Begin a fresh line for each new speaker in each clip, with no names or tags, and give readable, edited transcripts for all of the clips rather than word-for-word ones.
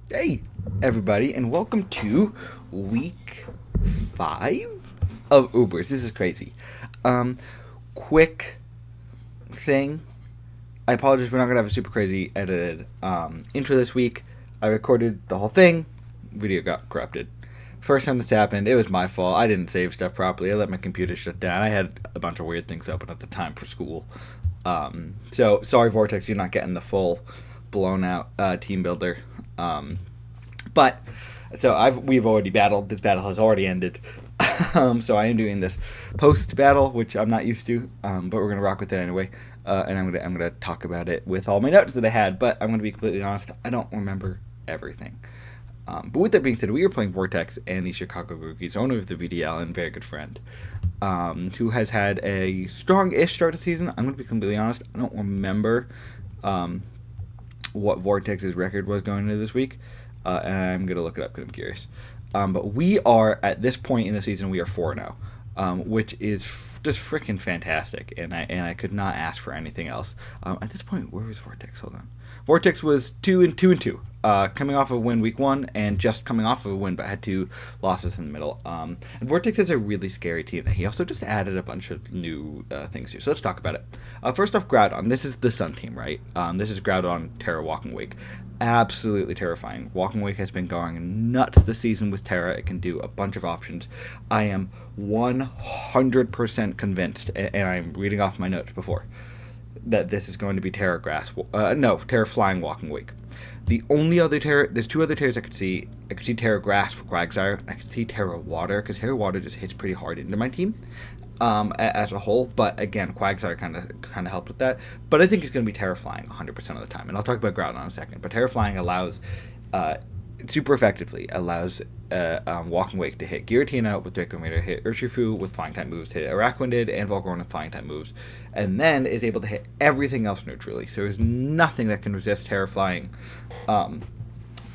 Hey, everybody, and welcome to week 5 of Ubers. This is crazy. Um, quick thing. I apologize, we're not going to have a super crazy edited intro this week. I recorded the whole thing, video got corrupted. First time this happened, it was my fault. I didn't save stuff properly. I let my computer shut down. I had a bunch of weird things open at the time for school. So sorry, Vortex, you're not getting the full blown out team builder. But so we've already battled. This battle has already ended. So I am doing this post battle, which I'm not used to, but we're gonna rock with it anyway. And I'm gonna talk about it with all my notes that I had. But I'm gonna be completely honest, I don't remember everything. But with that being said, we are playing Vortex and the Chicago Grookeys, owner of the VDL and very good friend, who has had a strong-ish start of the season. I'm going to be completely honest, I don't remember what Vortex's record was going into this week, and I'm going to look it up because I'm curious. But we are, at this point in the season, we are 4-0, which is just freaking fantastic, and I could not ask for anything else. At this point, where was Vortex? Hold on. Vortex was 2-2, coming off of a win week 1, and just coming off of a win, but had 2 losses in the middle. And Vortex is a really scary team. He also just added a bunch of new things here, so let's talk about it. First off, Groudon. This is the Sun team, right? This is Groudon, Terra, Walking Wake. Absolutely terrifying. Walking Wake has been going nuts this season with Terra. It can do a bunch of options. I am 100% convinced, and I'm reading off my notes before, that this is going to be Terra Grass. Terra Flying Walking Wake. The only other Terra, there's 2 other Terras I could see. I could see Terra Grass for Quagsire. I could see Terra Water, because Terra Water just hits pretty hard into my team as a whole. But again, Quagsire kind of helped with that. But I think it's going to be Terra Flying 100% of the time. And I'll talk about Groudon in a second. But Terra Flying allows, super effectively, allows Walking Wake to hit Giratina with Draco Meter, hit Urshifu with Flying type moves, hit Araquanid and Volcarona with Flying type moves, and then is able to hit everything else neutrally. So there's nothing that can resist Terra Flying on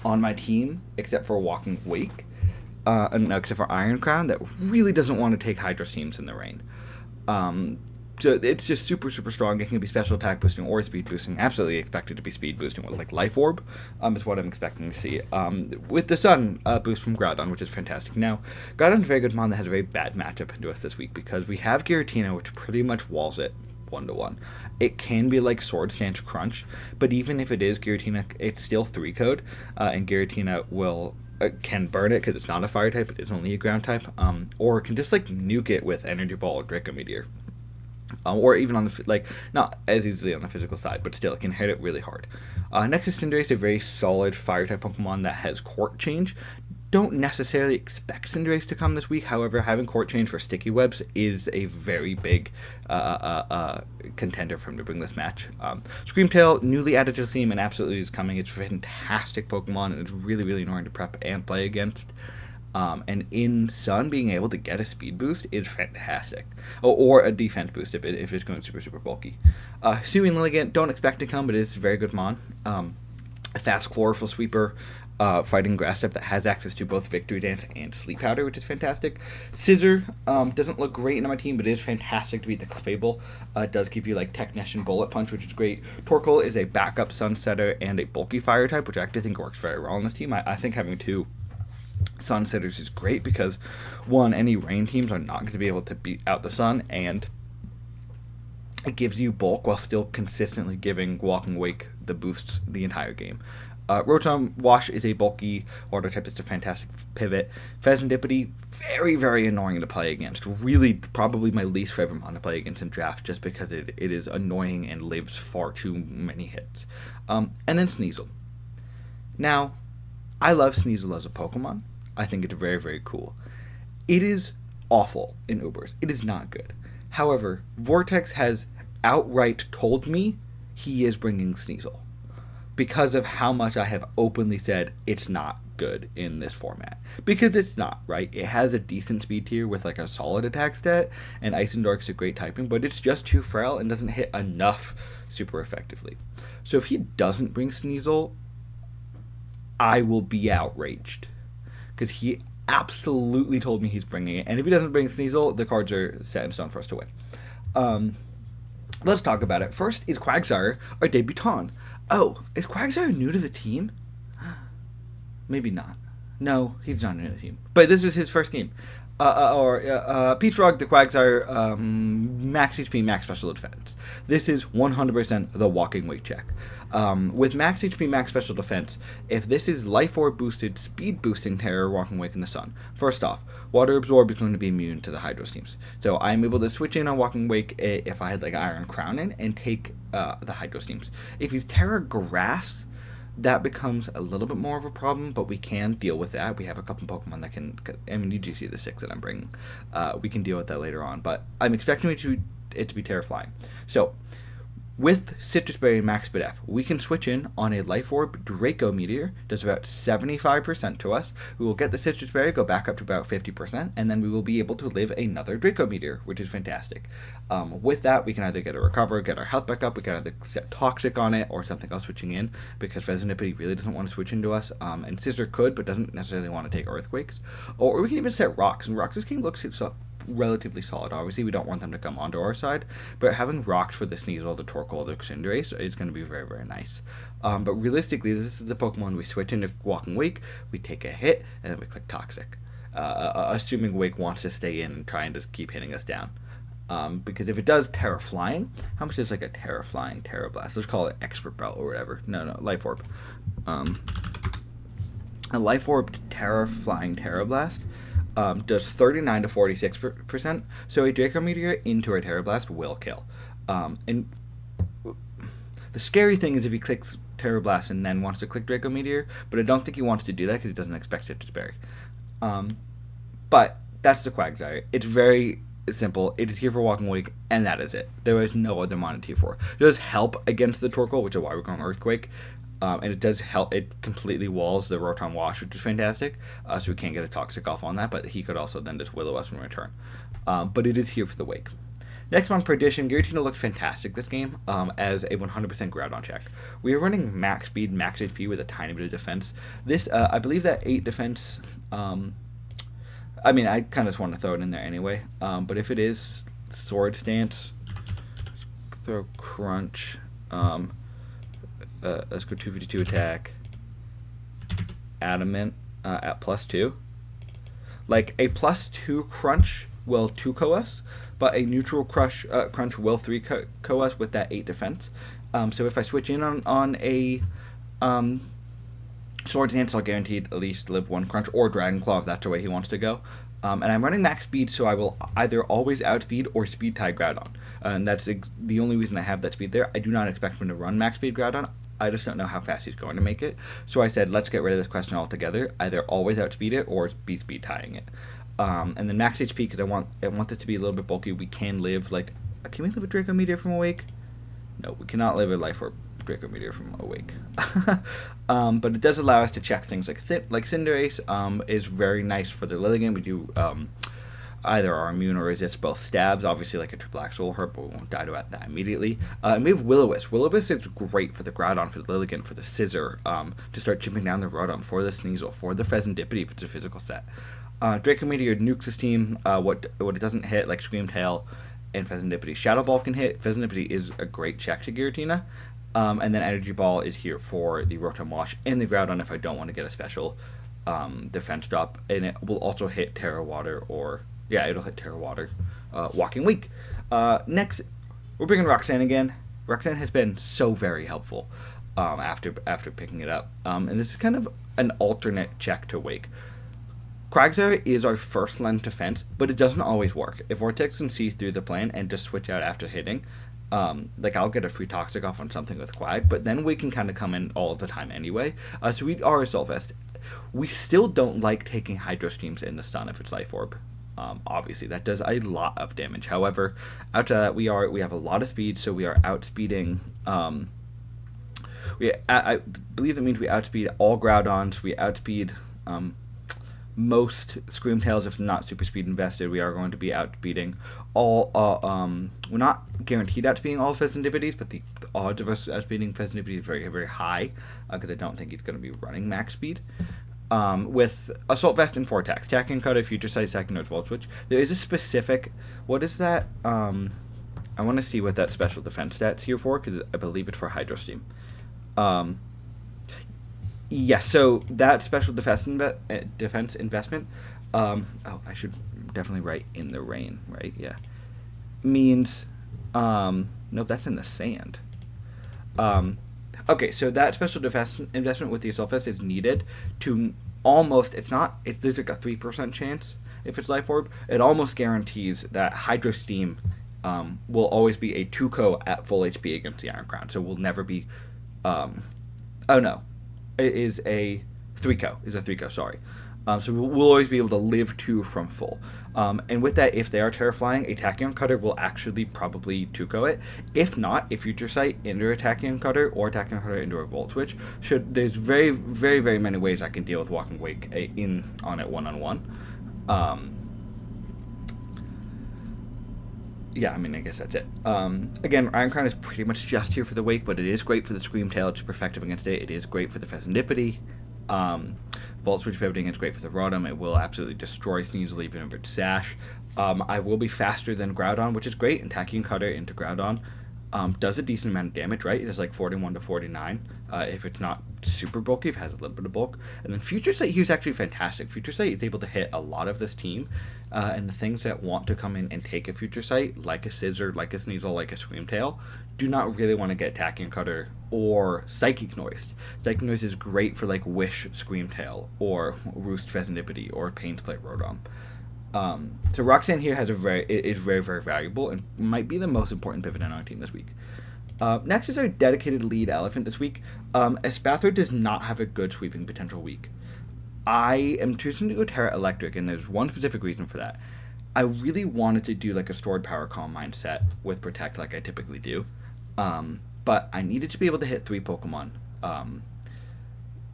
my team except for Walking Wake. No, except for Iron Crown, that really doesn't want to take Hydro Steams in the rain. So it's just super, super strong. It can be special attack boosting or speed boosting. Absolutely expected to be speed boosting with like Life Orb, is what I'm expecting to see. With the Sun boost from Groudon, which is fantastic. Now, Groudon's a very good mon that has a very bad matchup into us this week because we have Giratina, which pretty much walls it 1-1. It can be like Sword Stance Crunch, but even if it is Giratina, it's still 3-code, and Giratina can burn it because it's not a fire type, it's only a ground type, or can just like nuke it with Energy Ball or Draco Meteor. Or even on the, not as easily on the physical side, but still, it can hit it really hard. Next is Cinderace, a very solid fire-type Pokemon that has Court Change. Don't necessarily expect Cinderace to come this week, however, having Court Change for Sticky Webs is a very big contender for him to bring this match. Screamtail, newly added to the team, and absolutely is coming. It's a fantastic Pokemon, and it's really, really annoying to prep and play against. And in Sun, being able to get a speed boost is fantastic. Or a defense boost if it's going super, super bulky. Hisuian Lilligant, don't expect to come, but it is a very good mon. A fast Chlorophyll Sweeper, fighting grass type that has access to both Victory Dance and Sleep Powder, which is fantastic. Scissor doesn't look great in my team, but it is fantastic to beat the Clefable. It does give you like Technician Bullet Punch, which is great. Torkoal is a backup Sunsetter and a bulky fire type, which I actually think works very well on this team. I think having 2 Sunsetters is great because, one, any rain teams are not going to be able to beat out the Sun, and it gives you bulk while still consistently giving Walking Wake the boosts the entire game. Rotom Wash is a bulky water type that's a fantastic pivot. Pheasantipity, very, very annoying to play against. Really, probably my least favorite mon to play against in draft just because it is annoying and lives far too many hits. And then Sneasel. Now, I love Sneasel as a Pokemon. I think it's very, very cool. It is awful in Ubers. It is not good. However, Vortex has outright told me he is bringing Sneasel because of how much I have openly said it's not good in this format. Because it's not, right? It has a decent speed tier with like a solid attack stat, and Ice and Dark is a great typing, but it's just too frail and doesn't hit enough super effectively. So if he doesn't bring Sneasel, I will be outraged because he absolutely told me he's bringing it, and if he doesn't bring Sneasel, the cards are set in stone for us to win. Let's talk about it. First is Quagsire, our debutant. Oh, is Quagsire new to the team? Maybe not. No, he's not in the team. But this is his first game. Peach Frog, the Quagsire, max HP, max special defense. This is 100% the walking weight check. With max HP, max special defense, if this is Life Orb boosted, speed boosting Terror, Walking Wake in the Sun, first off, Water Absorb is going to be immune to the Hydro Steams. So I'm able to switch in on Walking Wake if I had like Iron Crown in and take the Hydro Steams. If he's Terra Grass, that becomes a little bit more of a problem, but we can deal with that. We have a couple Pokemon that can, I mean, you do see the 6 that I'm bringing. We can deal with that later on, but I'm expecting it to be Terra Flying. So, with Citrus Berry Max Speed F, we can switch in on a Life Orb Draco Meteor, does about 75% to us. We will get the Citrus Berry, go back up to about 50%, and then we will be able to live another Draco Meteor, which is fantastic. With that, we can either get a Recover, get our health back up, we can either set Toxic on it, or something else switching in, because Resonipity really doesn't want to switch into us, and Scissor could, but doesn't necessarily want to take Earthquakes. Or we can even set Rocks, and Rocks, this game looks relatively solid. Obviously, we don't want them to come onto our side, but having Rocks for the Sneasel, the Torkoal, the Cinderace is going to be very, very nice. But realistically, this is the Pokemon we switch into Walking Wake, we take a hit, and then we click Toxic. Assuming Wake wants to stay in and try and just keep hitting us down. Because if it does Terra Flying, how much is like a Terra Flying Terra Blast? Let's call it Expert Belt or whatever. No, Life Orb. A Life Orb Terra Flying Terra Blast does 39 to 46%, so a Draco Meteor into a Terra Blast will kill. And the scary thing is if he clicks Terra Blast and then wants to click Draco Meteor, but I don't think he wants to do that because he doesn't expect Citrus Berry. But that's the Quagsire. It's very simple. It is here for Walking Wake, and that is it. There is no other mon in T4. It does help against the Torkoal, which is why we're going Earthquake. And it does help. It completely walls the Rotom Wash, which is fantastic. So we can't get a Toxic off on that, but he could also then just Willow us when we return. But it is here for the Wake. Next one, Perdition. Giratina looks fantastic this game as a 100% Groudon check. We are running max speed, max HP with a tiny bit of defense. This, I believe that 8 defense, I mean, I kind of just want to throw it in there anyway. But if it is Sword Stance, throw Crunch, let's go 252 attack, Adamant at +2. Like a +2 Crunch will 2-KO us, but a neutral Crunch will 3-KO us with that 8 defense. So if I switch in on a Sword Dance, I'll guaranteed at least live 1 Crunch, or Dragon Claw if that's the way he wants to go. And I'm running max speed, so I will either always outspeed or speed tie Groudon. And that's the only reason I have that speed there. I do not expect him to run max speed Groudon. I just don't know how fast he's going to make it. So I said, let's get rid of this question altogether. Either always outspeed it or be speed tying it. And then max HP, because I want this to be a little bit bulky. We can live like, can we live a Draco Meteor from Awake? No, we cannot live a Life Orb Draco Meteor from Awake. But it does allow us to check things like Cinderace is very nice for the Lilligant. We do either are immune or resist both stabs. Obviously, like a triple axe will hurt, but we won't die to that immediately. And we have Will-O-Wisp. Will-O-Wisp is great for the Groudon, for the Lilligant, for the Scissor, to start chipping down the Rotom, for the Sneasel, for the Pheasantipity if it's a physical set. Draco Meteor nukes this team. What it doesn't hit, like Scream Tail and Pheasantipity. Shadow Ball can hit. Pheasantipity is a great check to Giratina. And then Energy Ball is here for the Rotom Wash and the Groudon if I don't want to get a special defense drop. And it will also hit Terra Water or... Yeah, it'll hit Terra Water. Walking Week. Next, we're bringing Roxanne again. Roxanne has been so very helpful after picking it up. And this is kind of an alternate check to Wake. Quagsire is our first line defense, but it doesn't always work. If Vortex can see through the plan and just switch out after hitting, like I'll get a free Toxic off on something with Quag, but then we can kind of come in all of the time anyway. So we are a Assault Vest. We still don't like taking Hydro Streams in the stun if it's Life Orb. Obviously, that does a lot of damage. However, after that, we have a lot of speed, so we are outspeeding. I believe that means we outspeed all Groudons. We outspeed most Screamtails if not super speed invested. We are going to be outspeeding all. We're not guaranteed outspeeding all Pheasantipities, but the odds of us outspeeding Pheasantipity is very, very high because I don't think he's going to be running max speed. With Assault Vest and Vortex, Tack and Cut, Future Sight, Second Note, Volt Switch, there is a specific, what is that? I want to see what that special defense stat's here for, because I believe it's for Hydro Steam. Yes, so that special defense investment, I should definitely write in the rain, right? Yeah. Means, nope, that's in the sand. Um, okay, so that special defense investment with the assault vest is needed to almost, there's like a 3% chance if it's life orb. It almost guarantees that Hydro Steam will always be a 2-co at full HP against the Iron Crown. So will never be, um, oh no, it is a 3-co, sorry. So we'll always be able to live 2 from full. And with that, if they are Terra flying, a Tachyon Cutter will actually probably 2-co it. If not, a Future Sight into a Tachyon Cutter or Tachyon Cutter into a Volt Switch. There's very, very, very many ways I can deal with Walking Wake on it one-on-one. Yeah, I mean, I guess that's it. Again, Iron Crown is pretty much just here for the Wake, but it is great for the Screamtail. It's perfective against it. It is great for the Pheasantipity. Volt Switch pivoting is great for the Rotom. It will absolutely destroy Sneasel even if it's Sash. I will be faster than Groudon, which is great, and Tachyon Cutter into Groudon does a decent amount of damage, right? It is like 41 to 49 if it's not super bulky, if it has a little bit of bulk. And then Future Sight here is actually fantastic. Future Sight is able to hit a lot of this team, and the things that want to come in and take a Future Sight, like a Scizor, like a Sneasel, like a Screamtail, do not really want to get Tachyon Cutter or Psychic Noise. Psychic Noise is great for like Wish Screamtail or Roost Pheasantipity or Pain's Play Rotom. So Roxanne here is very, very valuable and might be the most important pivot on our team this week. Next is our dedicated lead elephant this week. Espathra does not have a good sweeping potential week. I am choosing to go Terra Electric, and there's one specific reason for that. I really wanted to do like a stored power calm mindset with Protect like I typically do, but I needed to be able to hit 3 Pokemon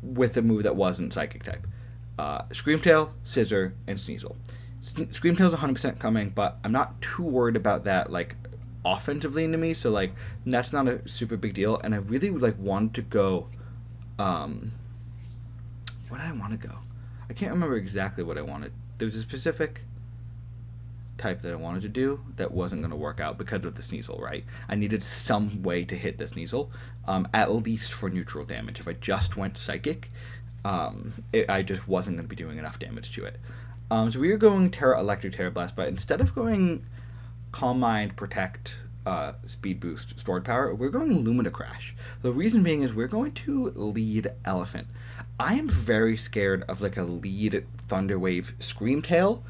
with a move that wasn't Psychic type. Screamtail, Scizor, and Sneasel. Screamtail's 100% coming, but I'm not too worried about that like offensively into me, so like that's not a super big deal. And I really like wanted to go what did I want to go? I can't remember exactly what I wanted. There was a specific type that I wanted to do that wasn't going to work out because of the Sneasel, right? I needed some way to hit the Sneasel, at least for neutral damage. If I just went Psychic, I just wasn't going to be doing enough damage to it. So we are going Terra Electric, Terra Blast, but instead of going Calm Mind, Protect, Speed Boost, Stored Power, we're going Lumina Crash. The reason being is we're going to lead Elephant. I am very scared of like a lead Thunder Wave Screamtail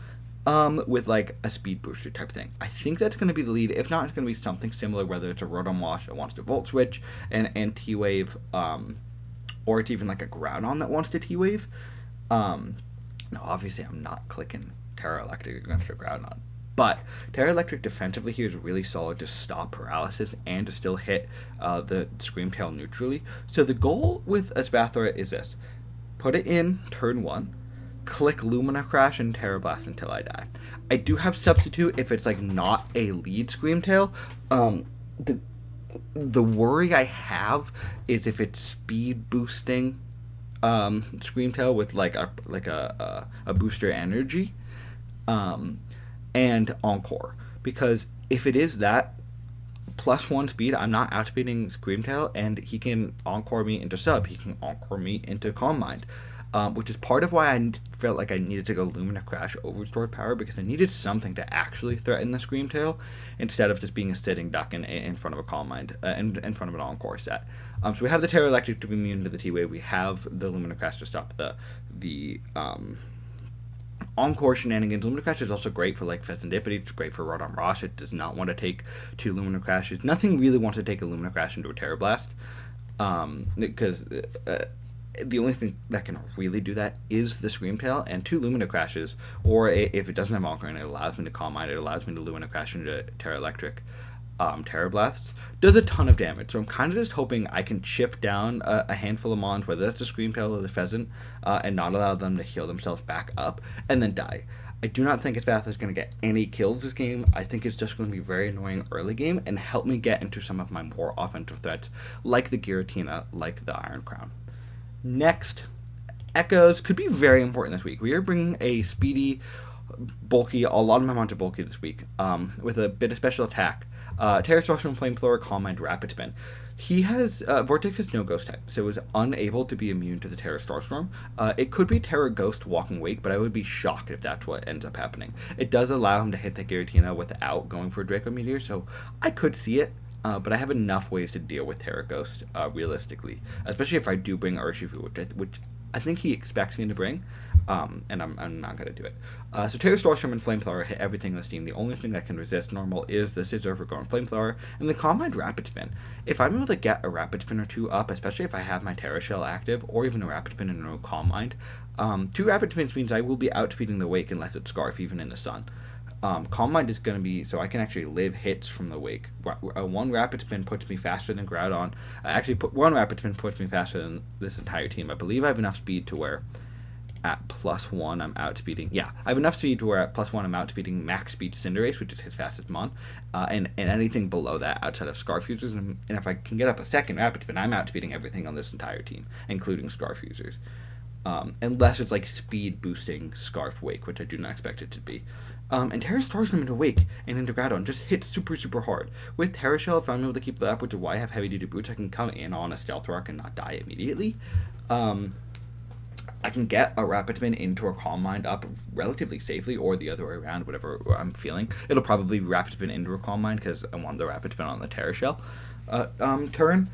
with like a Speed Booster type thing. I think that's going to be the lead. If not, it's going to be something similar, whether it's a Rotom Wash that wants to Volt Switch and T-Wave, or it's even like a Groudon that wants to T-Wave. Now, obviously, I'm not clicking Terra Electric against a Groudon, but Terra Electric defensively here is really solid to stop paralysis and to still hit the Screamtail neutrally. So the goal with Espathra is this. Put it in turn 1, click Lumina Crash and Terra Blast until I die. I do have Substitute if it's like not a lead Screamtail. The worry I have is if it's speed boosting Screamtail with like a booster energy and Encore, because if it is that +1 speed, I'm not outspeeding Screamtail, and he can Encore me into Sub, he can Encore me into Calm Mind, which is part of why I felt like I needed to go Lumina Crash over Stored Power, because I needed something to actually threaten the Screamtail instead of just being a sitting duck in front of a Calm Mind, in front of an Encore set. So we have the Terra Electric to be immune to the T-Wave, we have the Lumina Crash to stop the Encore shenanigans. Lumina Crash is also great for like Pheasantipity, it's great for Rotom Rosh. It does not want to take 2 Lumina Crashes. Nothing really wants to take a Lumina Crash into a Terra Blast, because the only thing that can really do that is the Screamtail, and 2 Lumina Crashes, or if it doesn't have Encore and it allows me to Calm Mind, it allows me to Lumina Crash into Terra Electric. Terra Blasts does a ton of damage, so I'm kind of just hoping I can chip down a handful of Mons, whether that's the Screamtail or the Pheasant, and not allow them to heal themselves back up and then die. I do not think Espathra is going to get any kills this game. I think it's just going to be very annoying early game and help me get into some of my more offensive threats, like the Giratina, like the Iron Crown. Next, Echoes could be very important this week. We are bringing a speedy, bulky, a lot of my mons are bulky this week, with a bit of special attack. Terra Starstrom, Flamethrower, Calm Mind, Rapid Spin. He has Vortex has no Ghost type, so is unable to be immune to the Terra Starstorm. It could be Terra Ghost Walking Wake, but I would be shocked if that's what ends up happening. It does allow him to hit the Giratina without going for a Draco Meteor, so I could see it. But I have enough ways to deal with Terra Ghost realistically, especially if I do bring Urshifu, which I think he expects me to bring, and I'm not going to do it. So Terra Starstorm and Flamethrower hit everything in the Steam. The only thing that can resist normal is the Scissor for going Flamethrower, and the Calm Mind Rapid Spin. If I'm able to get a Rapid Spin or two up, especially if I have my Terra Shell active, or even a Rapid Spin and no Calm Mind, 2 Rapid Spins means I will be outspeeding the Wake unless it's Scarf, even in the Sun. Calm Mind is going to be, so I can actually live hits from the Wake. 1 Rapid Spin puts me faster than Groudon. One Rapid Spin puts me faster than this entire team. I believe I have enough speed to where at +1 I'm outspeeding. Yeah, I have enough speed to where at +1 I'm outspeeding Max Speed Cinderace, which is his fastest mon, and anything below that outside of Scarf users. And if I can get up a second Rapid Spin, I'm outspeeding everything on this entire team, including Scarf users. Unless it's like speed boosting Scarf Wake, which I do not expect it to be. And Terra Starstorm into Wake and into Groudon just hits super, super hard. With Terra Shell, if I'm able to keep that up, which is why I have heavy duty boots, I can come in on a Stealth Rock and not die immediately. I can get a Rapid Spin into a Calm Mind up relatively safely, or the other way around, whatever I'm feeling. It'll probably Rapid Spin into a Calm Mind because I want the Rapid Spin on the Terra Shell turn.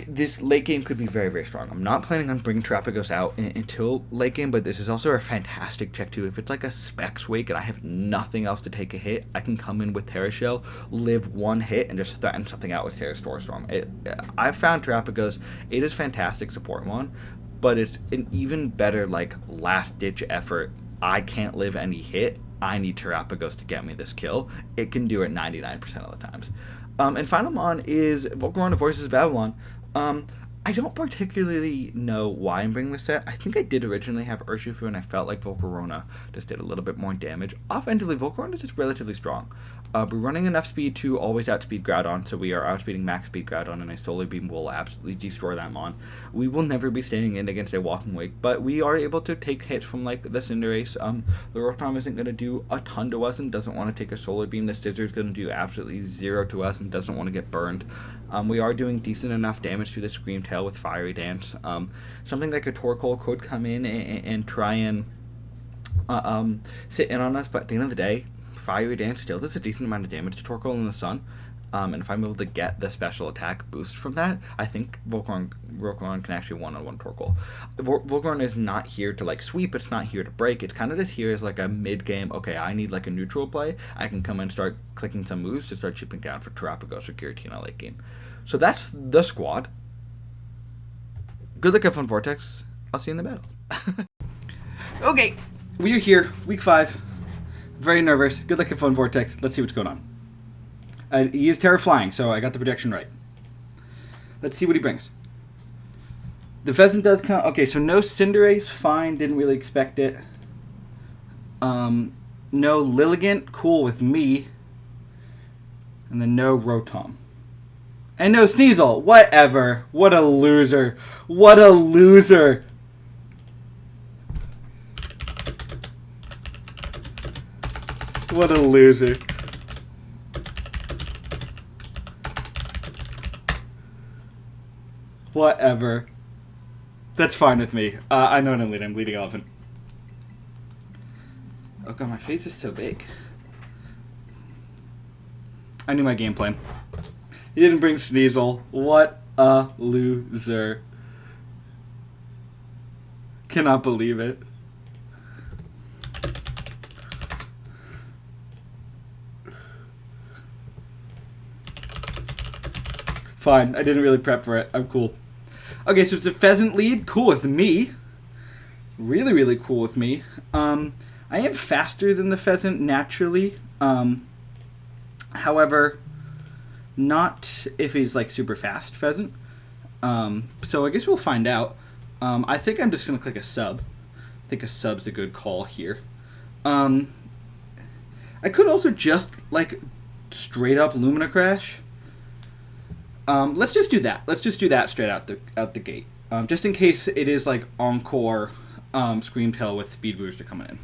This late game could be very, very strong. I'm not planning on bringing TERAPAGOS out until late game, but this is also a fantastic check too. If it's like a Specs Wake and I have nothing else to take a hit, I can come in with Terra Shell, live 1 hit, and just threaten something out with Terra Starstorm. I've found TERAPAGOS, it is fantastic support mon, but it's an even better like last-ditch effort. I can't live any hit. I need TERAPAGOS to get me this kill. It can do it 99% of the times. And final mon is Volcarona Voices of Babylon. I don't particularly know why I'm bringing this set. I think I did originally have Urshifu, and I felt like Volcarona just did a little bit more damage. Offensively, Volcarona is just relatively strong. We're running enough speed to always outspeed Groudon, so we are outspeeding max speed Groudon, and a Solar Beam will absolutely destroy that mon. We will never be staying in against a Walking Wake, but we are able to take hits from like the Cinderace. The Rotom isn't going to do a ton to us and doesn't want to take a Solar Beam. The Scissor is going to do absolutely 0 to us and doesn't want to get burned. We are doing decent enough damage to the Scream Tail with Fiery Dance. Something like a Torkoal could come in and try and sit in on us, but at the end of the day, Fiery Dance still does a decent amount of damage to Torkoal in the Sun. And if I'm able to get the special attack boost from that, I think Volcarona can actually one-on-one Torkoal. Volcarona is not here to like sweep, it's not here to break, it's kind of just here as like a mid-game, okay, I need like a neutral play, I can come and start clicking some moves to start chipping down for TERAPAGOS or Giratina late game. So that's the squad. Good luck, have fun, Vortex. I'll see you in the battle. Okay, we are here, week 5. Very nervous. Good luck, have fun, Vortex. Let's see what's going on. He is Terra Flying, so I got the projection right. Let's see what he brings. The Pheasant does count. Okay, so no Cinderace, fine. Didn't really expect it. No Lilligant, cool with me. And then no Rotom. And no Sneasel, whatever. What a loser. What a loser. What a loser. Whatever. That's fine with me. I know what I'm leading. I'm leading Elephant. Oh god, my face is so big. I knew my game plan. He didn't bring Sneasel. What a loser. Cannot believe it. Fine, I didn't really prep for it. I'm cool. Okay, so it's a Pheasant lead. Cool with me. Really, really cool with me. I am faster than the Pheasant naturally. However, not if he's like super fast Pheasant. So I guess we'll find out. I think I'm just going to click a sub. I think a sub's a good call here. I could also just like straight up Lumina Crash. Let's just do that. Let's just do that straight out the gate. Just in case it is like Encore Scream Tail with Speed Booster coming in.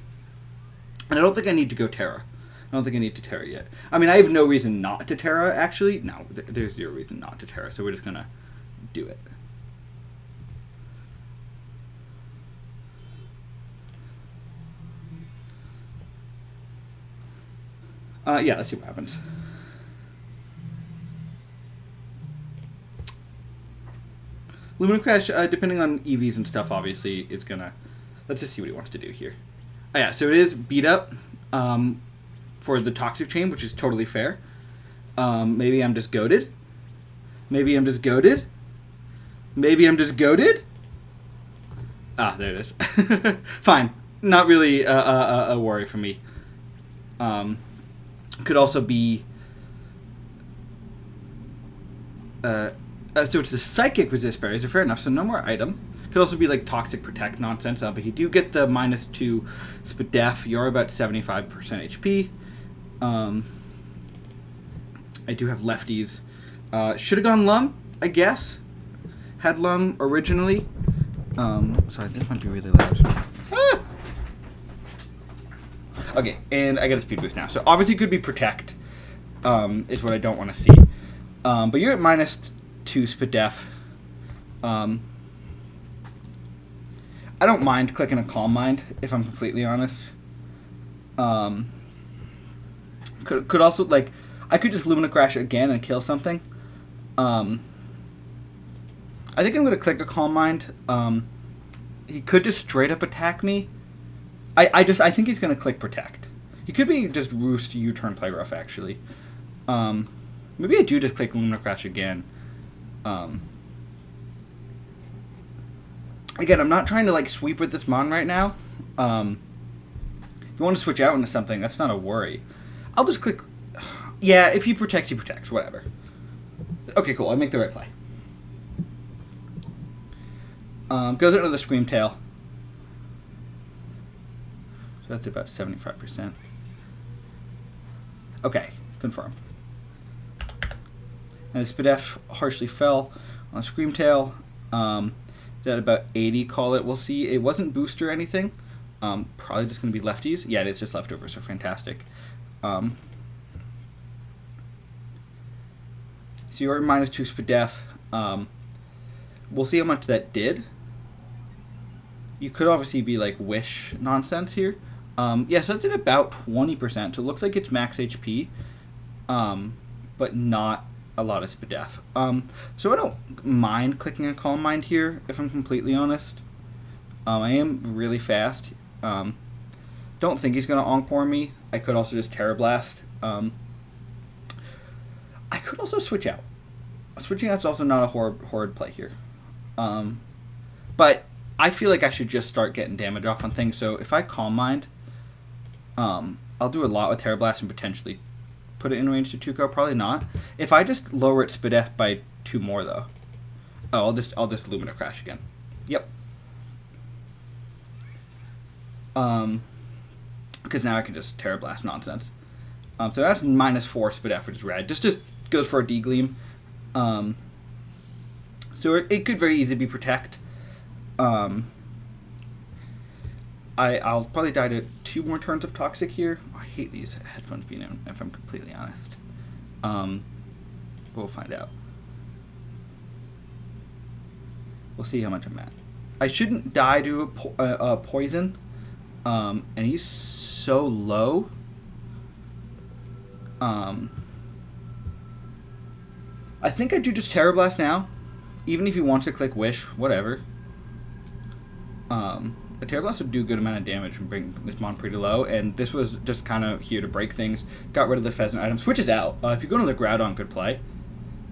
And I don't think I need to go Terra. I don't think I need to Terra yet. I mean, I have no reason not to Terra, actually. No, there's zero reason not to Terra, so we're just going to do it. Yeah, let's see what happens. Lumina Crash, depending on EVs and stuff, obviously, is going to... Let's just see what he wants to do here. Oh, yeah, so it is beat up for the Toxic Chain, which is totally fair. Maybe I'm just goated. Maybe I'm just goated. Maybe I'm just goated. Ah, there it is. Fine. Not really a worry for me. Could also be... so it's a Psychic Resist Berry, so fair enough, so no more item. Could also be like Toxic Protect nonsense, but you do get the -2 SPDEF. You're about 75% HP. I do have lefties. Should have gone Lum, I guess. Had Lum originally. Sorry, this might be really loud. Ah! Okay, and I get a speed boost now. So obviously could be Protect, is what I don't want to see. But you're at -2 SPDEF. I don't mind clicking a Calm Mind, if I'm completely honest. Could also, like, I could just Lumina Crash again and kill something. I think I'm going to click a Calm Mind. He could just straight up attack me. I think he's going to click Protect. He could be just Roost U-turn play rough, actually. Maybe I do just click Lumina Crash again. Again, I'm not trying to like sweep with this Mon right now. If you want to switch out into something, that's not a worry. I'll just click... Yeah, if he protects, whatever. Okay, cool, I make the right play. Goes into the Scream Tail. So that's about 75%. Okay, confirm. And the SPDEF harshly fell on the Scream Tail. At about 80, call it. We'll see. It wasn't boost or anything. Probably just going to be lefties. Yeah, it's just leftovers, so fantastic. So you're at -2 SPDEF. We'll see how much that did. You could obviously be like Wish nonsense here. Yeah, so that did about 20%. So it looks like it's max HP, but not a lot of SPDEF. So I don't mind clicking a Calm Mind here, if I'm completely honest. I am really fast. Don't think he's going to Encore me. I could also just Terra Blast. I could also switch out. Switching out's also not a horrid play here. But I feel like I should just start getting damage off on things. So if I Calm Mind, I'll do a lot with Terra Blast and potentially put it in range to Tuco. Probably not. If I just lower its SPDEF by 2 more though. Oh, I'll just Lumina Crash again. Yep. Because now I can just Terra Blast nonsense. So that's -4 SPDEF, which is rad. Just goes for a D-Gleam. So it could very easily be Protect. I'll probably die to 2 more turns of Toxic here. I hate these headphones being in, if I'm completely honest. We'll find out. We'll see how much I'm at. I shouldn't die to a poison. And he's so low. I think I do just Terra Blast now. Even if he wants to click Wish, whatever. A Terra Blast would do a good amount of damage and bring this Mon pretty low, and this was just kind of here to break things. Got rid of the Pheasant item. Switches out. If you go to the Groudon, good play.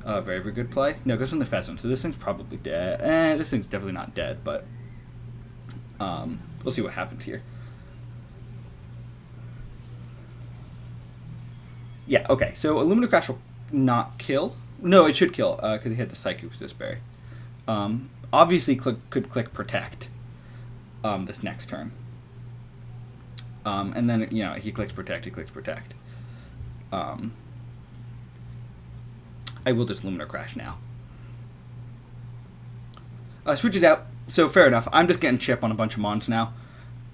Very, very good play. No, it goes on the Pheasant, so this thing's probably dead. This thing's definitely not dead, but we'll see what happens here. Yeah, okay, so a Lumina Crash will not kill. No, it should kill, because he had the Psychic Resist Berry. Obviously could click Protect this next turn. And then, you know, he clicks Protect. I will just Lumina Crash now. Switches out. So fair enough. I'm just getting chip on a bunch of Mons now.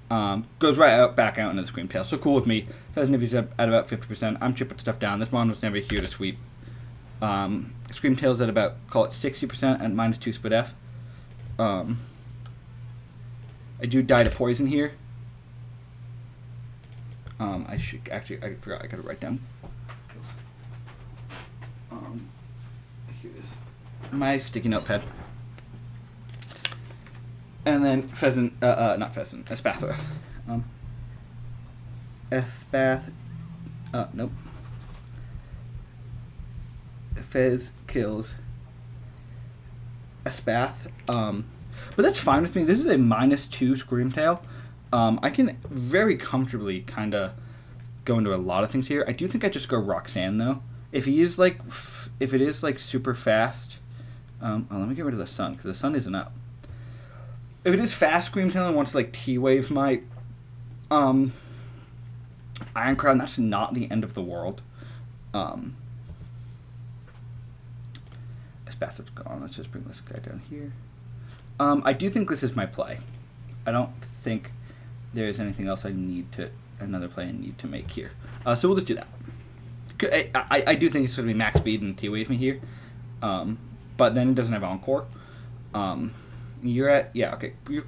Goes right out, back out into the Screamtail. So cool with me. Pheasant if he's at about 50%. I'm chipping stuff down. This mon was never here to sweep. Screamtail's at about, call it 60% at -2 split F. I do die to poison here. I should actually, I forgot, I gotta write down. Here it is. My sticky notepad. And then pheasant, not pheasant, Espatha. F-Bath, nope. Fez kills Espath. But that's fine with me. This is a -2 Screamtail. I can very comfortably kind of go into a lot of things here. I do think I just go Roxanne though. If he is like, if it is like super fast, oh, let me get rid of the sun because the sun isn't up. If it is fast Screamtail and wants to like T-wave my Iron Crown, that's not the end of the world. Espath is gone. Let's just bring this guy down here. I do think this is my play. I don't think there's anything else another play I need to make here. So we'll just do that. I do think it's going to be max speed and T-wave me here. But then it doesn't have Encore. You're at, yeah, okay, you're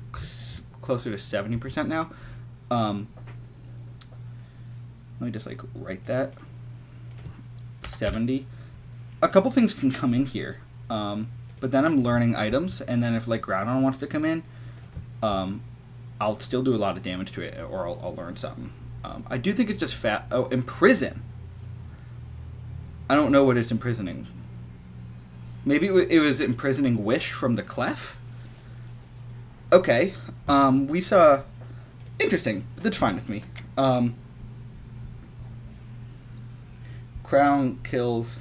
closer to 70% now. Let me just like write that. 70. A couple things can come in here. But then I'm learning items, and then if like Groudon wants to come in, I'll still do a lot of damage to it, or I'll learn something. I do think it's just fat. Oh, imprison. I don't know what it's imprisoning. Maybe it was imprisoning Wish from the Clef? Okay. We saw... Interesting. That's fine with me. Crown kills...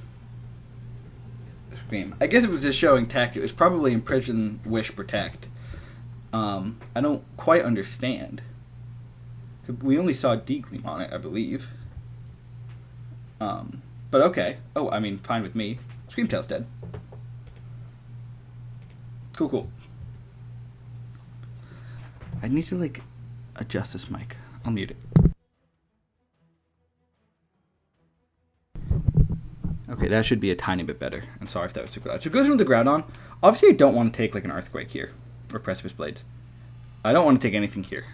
Scream. I guess it was just showing tech. It was probably imprison, Wish, protect. I don't quite understand. We only saw Decleam on it, I believe. But okay. Oh, I mean, fine with me. Screamtail's dead. Cool, cool. I need to, like, adjust this mic. I'll mute it. Okay, that should be a tiny bit better. I'm sorry if that was too loud. So it goes from the Groudon. Obviously, I don't want to take, like, an Earthquake here. Or Precipice Blades. I don't want to take anything here.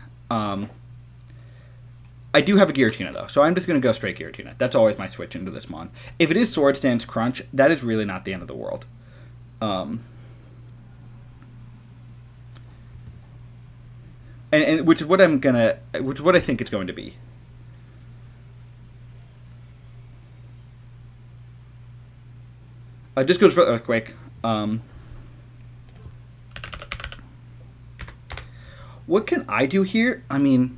I do have a Giratina, though. So I'm just going to go straight Giratina. That's always my switch into this mon. If it is Sword Stance Crunch, that is really not the end of the world. And which is what I think it's going to be. Just goes for Earthquake. What can I do here? I mean,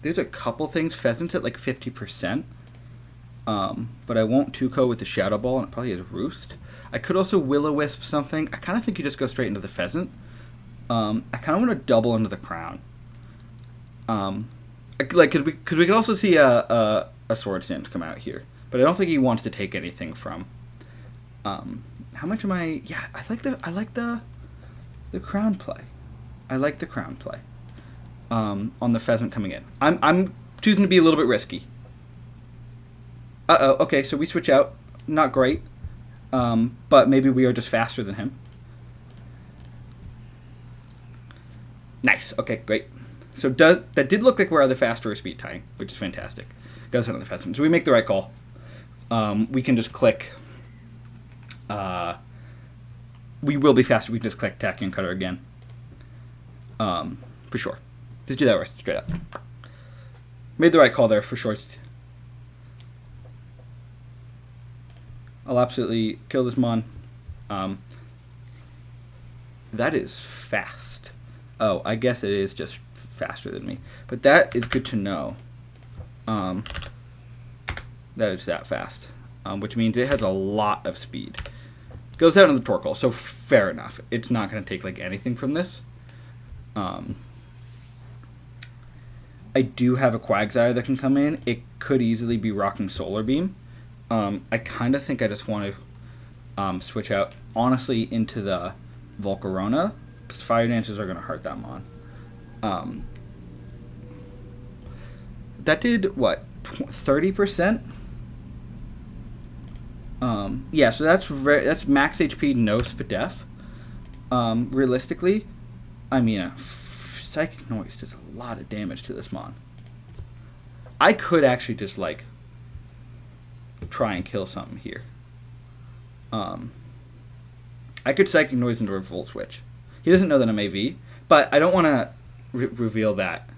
there's a couple things. Pheasant's at like 50%. But I won't Tuco with the Shadow Ball, and it probably has Roost. I could also Will-O-Wisp something. I kind of think you just go straight into the Pheasant. I kind of want to double into the Crown. Like, could we could also see a Sword Stance come out here, but I don't think he wants to take anything from. How much am I? Yeah, I like the Crown play. I like the Crown play. On the Pheasant coming in, I'm choosing to be a little bit risky. Okay, so we switch out. Not great, but maybe we are just faster than him. Nice. Okay, great. So that did look like we're either faster or speed tying, which is fantastic. Goes on the Pheasant. So we make the right call. We can just click. We will be faster. We can just click Tachyon Cutter again. For sure. Just do that right, straight up. Made the right call there, for sure. I'll absolutely kill this mon. That is fast. Oh, I guess it is just faster than me. But that is good to know. That it's that fast. Which means it has a lot of speed. Goes out on the Torkoal, so fair enough. It's not going to take like anything from this. I do have a Quagsire that can come in. It could easily be rocking Solar Beam. I kind of think I just want to switch out, honestly, into the Volcarona, because Fire Dances are going to hurt that mon. That did, what, 30%? Yeah, so that's max HP, no SPDEF. Realistically, I mean, Psychic Noise does a lot of damage to this mon. I could actually just, like, try and kill something here. I could Psychic Noise into a Volt Switch. He doesn't know that I'm AV, but I don't want to reveal that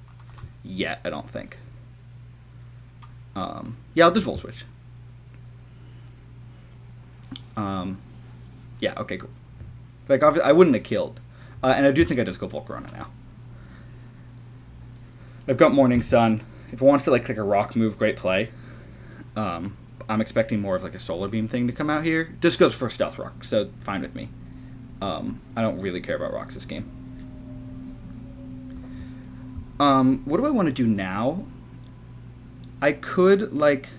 yet, I don't think. Yeah, I'll just Volt Switch. Yeah, okay, cool. Like, I wouldn't have killed. And I do think I just go Volcarona now. I've got Morning Sun. If it wants to, like, click a rock move, great play. I'm expecting more of, like, a Solar Beam thing to come out here. Just goes for Stealth Rock, so fine with me. I don't really care about rocks this game. What do I want to do now? I could, like...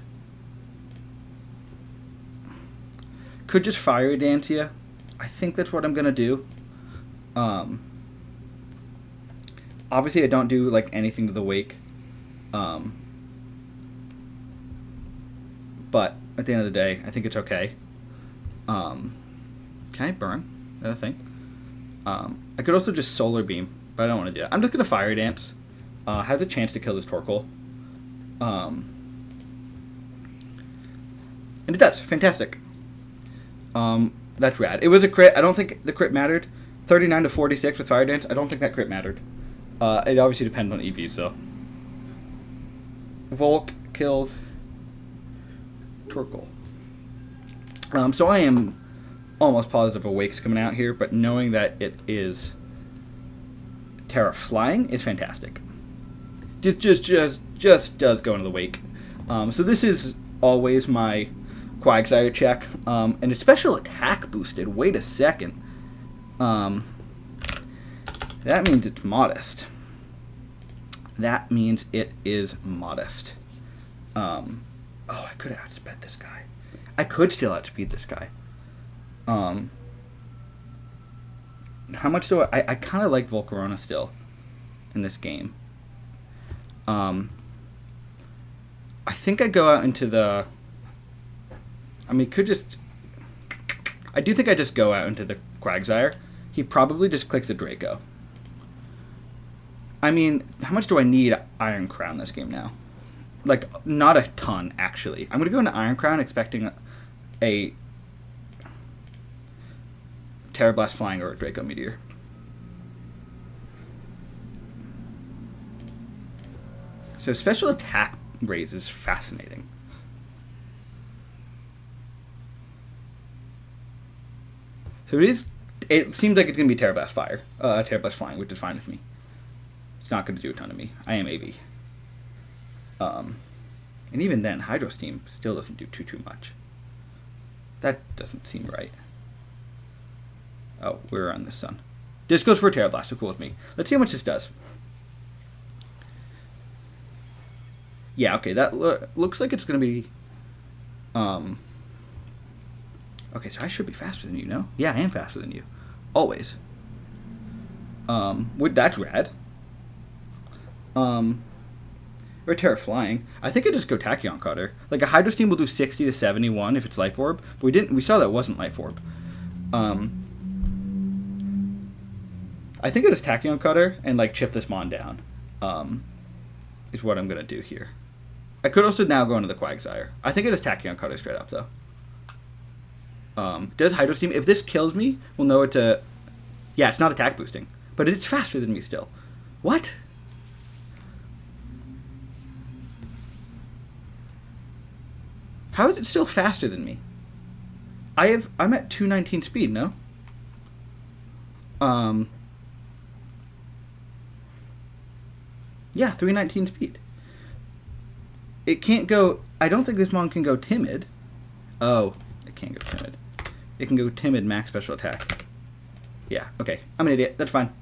Could just Fire Dance you. I think that's what I'm going to do. Obviously, I don't do, like, anything to the Wake. But at the end of the day, I think it's okay. Can I burn? Is that a thing? I could also just Solar Beam, but I don't want to do that. I'm just going to Fire Dance. Has a chance to kill this Torkoal. And it does. Fantastic. That's rad. It was a crit. I don't think the crit mattered. 39 to 46 with Fire Dance. I don't think that crit mattered. It obviously depends on EVs, so. Volk kills Torkoal. So I am almost positive a Wake's coming out here, but knowing that it is Terra Flying is fantastic. Just does go into the Wake. So this is always my Quagsire check. And it's special attack boosted. Wait a second. That means it's modest. That means it is modest. Oh, I could have outsped this guy. I could still outspeed this guy. How much do I kind of like Volcarona still in this game. I think I go out into the... I mean, could just... I do think I just go out into the Quagsire. He probably just clicks a Draco. I mean, how much do I need Iron Crown this game now? Like, not a ton, actually. I'm going to go into Iron Crown expecting a Terra Blast Flying or a Draco Meteor. So special attack raise is fascinating. So it seems like it's going to be Terra Blast Fire, Terra Blast Flying, which is fine with me. It's not going to do a ton to me. I am AV. And even then, Hydro Steam still doesn't do too much. That doesn't seem right. Oh, we're on the sun. This goes for a Terra Blast, so cool with me. Let's see how much this does. Yeah, okay, that looks like it's going to be... Okay, so I should be faster than you, no? Yeah, I am faster than you. Always. That's rad. Or Terra Flying. I think I just go Tachyon Cutter. Like, a Hydro Steam will do 60 to 71 if it's Life Orb, but we saw that wasn't Life Orb. I think I just Tachyon Cutter and, like, chip this Mon down. Is what I'm going to do here. I could also now go into the Quagsire. I think I just Tachyon Cutter straight up, though. Does Hydro Steam... If this kills me, we'll know it to... Yeah, it's not attack boosting, but it's faster than me still. What? How is it still faster than me? I'm at 219 speed, no? Yeah, 319 speed. It can't go... I don't think this mon can go Timid. Oh, it can't go Timid. It can go Timid, max special attack. Yeah, okay. I'm an idiot. That's fine.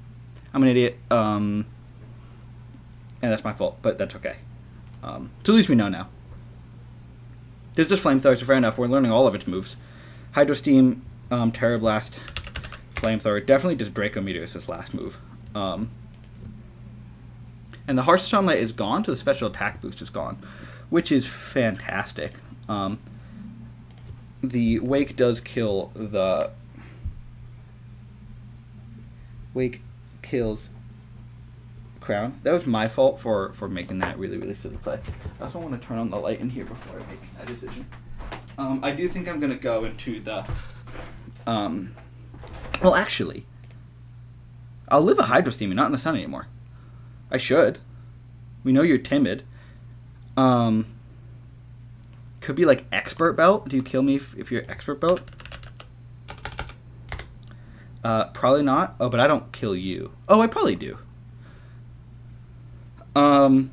I'm an idiot. And that's my fault, but that's okay. So at least we know now. There's just Flamethrower, so fair enough. We're learning all of its moves. Hydro Steam, Terra Blast, Flamethrower. Definitely just Draco Meteor is his last move. And And the harsh sunlight is gone, so the special attack boost is gone, which is fantastic. The Wake does kill the... Wake kills Crown. That was my fault for making that really, really silly play. I also want to turn on the light in here before I make that decision. I do think I'm going to go into the... well, actually, I'll live a Hydro Steam, not in the sun anymore. I should. We know you're timid. Could be like Expert Belt. Do you kill me if you're Expert Belt? Probably not. Oh, but I don't kill you. Oh, I probably do. I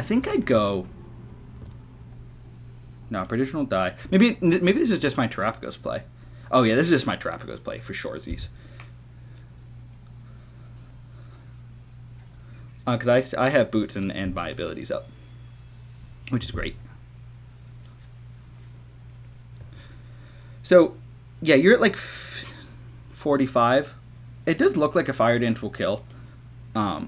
think I go... No, Perdition will die. Maybe this is just my TERAPAGOS play. Oh yeah, this is just my TERAPAGOS play for shoresies. Because I have boots and my abilities up, which is great. So, yeah, you're at like 45. It does look like a Fire Dance will kill, but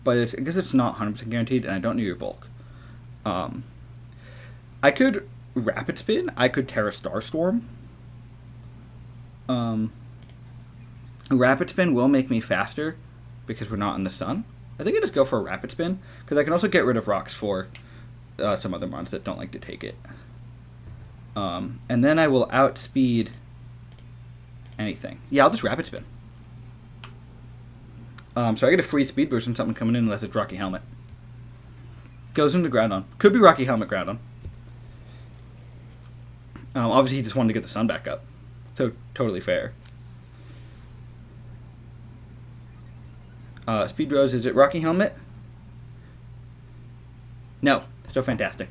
I guess it's not 100% guaranteed, and I don't know your bulk. I could Rapid Spin. I could Terra Starstorm. Rapid Spin will make me faster because we're not in the sun. I think I just go for a Rapid Spin because I can also get rid of rocks for some other mons that don't like to take it. And then I will outspeed anything. Yeah, I'll just Rapid Spin. So I get a free speed boost from something coming in unless it's Rocky Helmet. Goes into Groudon. Could be Rocky Helmet Groudon. Obviously, he just wanted to get the sun back up. So, totally fair. Speed Rose, is it Rocky Helmet? No. So fantastic.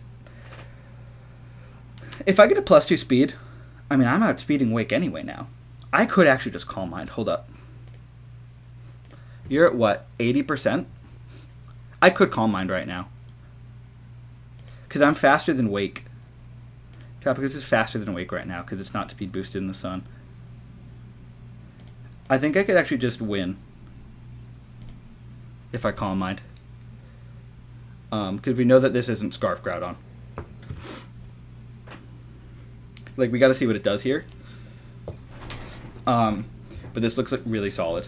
If I get a +2 speed, I mean, I'm outspeeding Wake anyway now. I could actually just Calm Mind. Hold up. You're at what? 80%? I could Calm Mind right now. Because I'm faster than Wake. Tropics is faster than Wake right now because it's not speed boosted in the sun. I think I could actually just win if I Calm Mind. Because we know that this isn't Scarf Groudon. Like, we got to see what it does here. But this looks like really solid.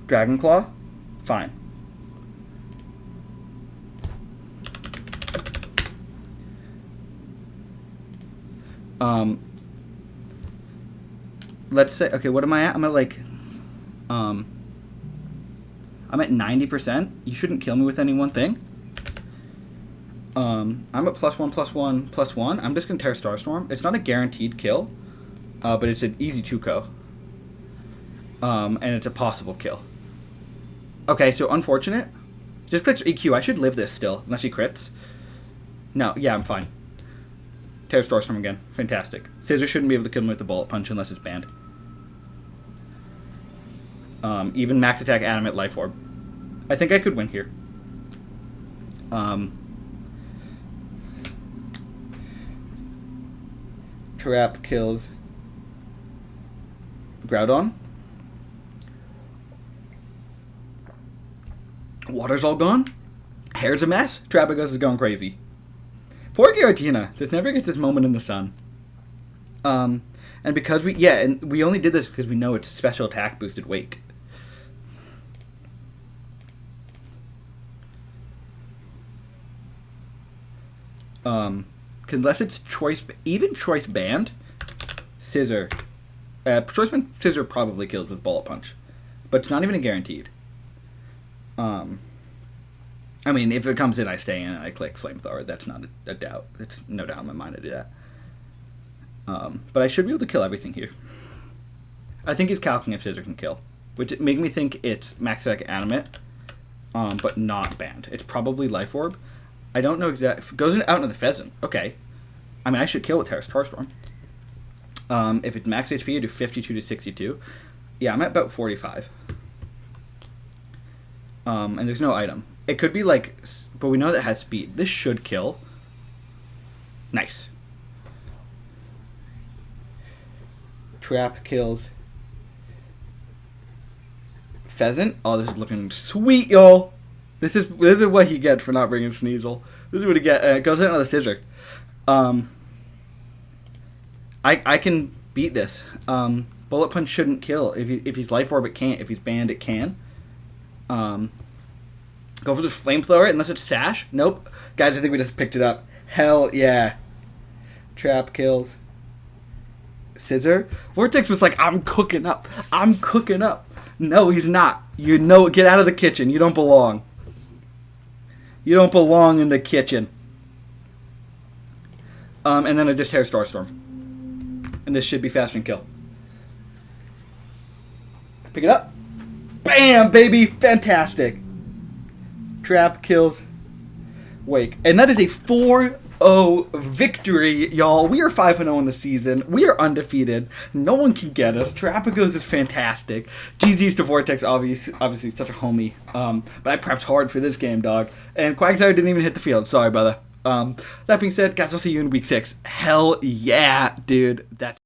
Dragon Claw? Fine. Let's say, okay, what am I at? I'm at like, I'm at 90%. You shouldn't kill me with any one thing. I'm at +1/+1/+1. I'm just going to Terra Starstorm. It's not a guaranteed kill, but it's an easy 2-ko. And it's a possible kill. Okay, so unfortunate. Just clicks EQ. I should live this still, unless he crits. No, yeah, I'm fine. Terra Starstorm again. Fantastic. Scissor shouldn't be able to kill him with the Bullet Punch unless it's banned. Even Max Attack Adamant Life Orb. I think I could win here. Trap kills Groudon. Water's all gone. Hair's a mess. Terapagos is going crazy. Poor Giratina. This never gets this moment in the sun. And because we only did this because we know it's special attack boosted Wake. Unless it's choice banned, Scissor. Choice banned Scissor probably kills with Bullet Punch, but it's not even a guaranteed. I mean, if it comes in, I stay in and I click Flamethrower. That's not a doubt. It's no doubt in my mind to do that. But I should be able to kill everything here. I think he's calculating if Scissor can kill, which make me think it's Max Attack Animate, but not banned. It's probably Life Orb. I don't know exactly. Goes out into the Pheasant. Okay. I mean, I should kill with Terra Starstorm. If it's max HP, I do 52 to 62. Yeah, I'm at about 45. And there's no item. It could be like, but we know that it has speed. This should kill. Nice. Trap kills. Pheasant. Oh, this is looking sweet, y'all. This is what he gets for not bringing Sneasel. This is what he gets. It goes in with a scissor. I can beat this. Bullet Punch shouldn't kill. If he's Life Orb, it can't. If he's banned, it can. Go for the Flamethrower, unless it's Sash. Nope. Guys, I think we just picked it up. Hell yeah. Trap kills. Scissor. Vortex was like, I'm cooking up. I'm cooking up. No, he's not. You know, get out of the kitchen. You don't belong. You don't belong in the kitchen. And then I just Terra Starstorm. And this should be faster than kill. Pick it up. Bam, baby. Fantastic. Trap kills. Wake. And that is a 4-0 victory, y'all. We are 5-0 in the season. We are undefeated. No one can get us. TERAPAGOS is fantastic. GG's to Vortex, obviously such a homie. But I prepped hard for this game, dog. And Quagsire didn't even hit the field. Sorry, brother. That being said, guys, I'll see you in week 6. Hell yeah, dude. That's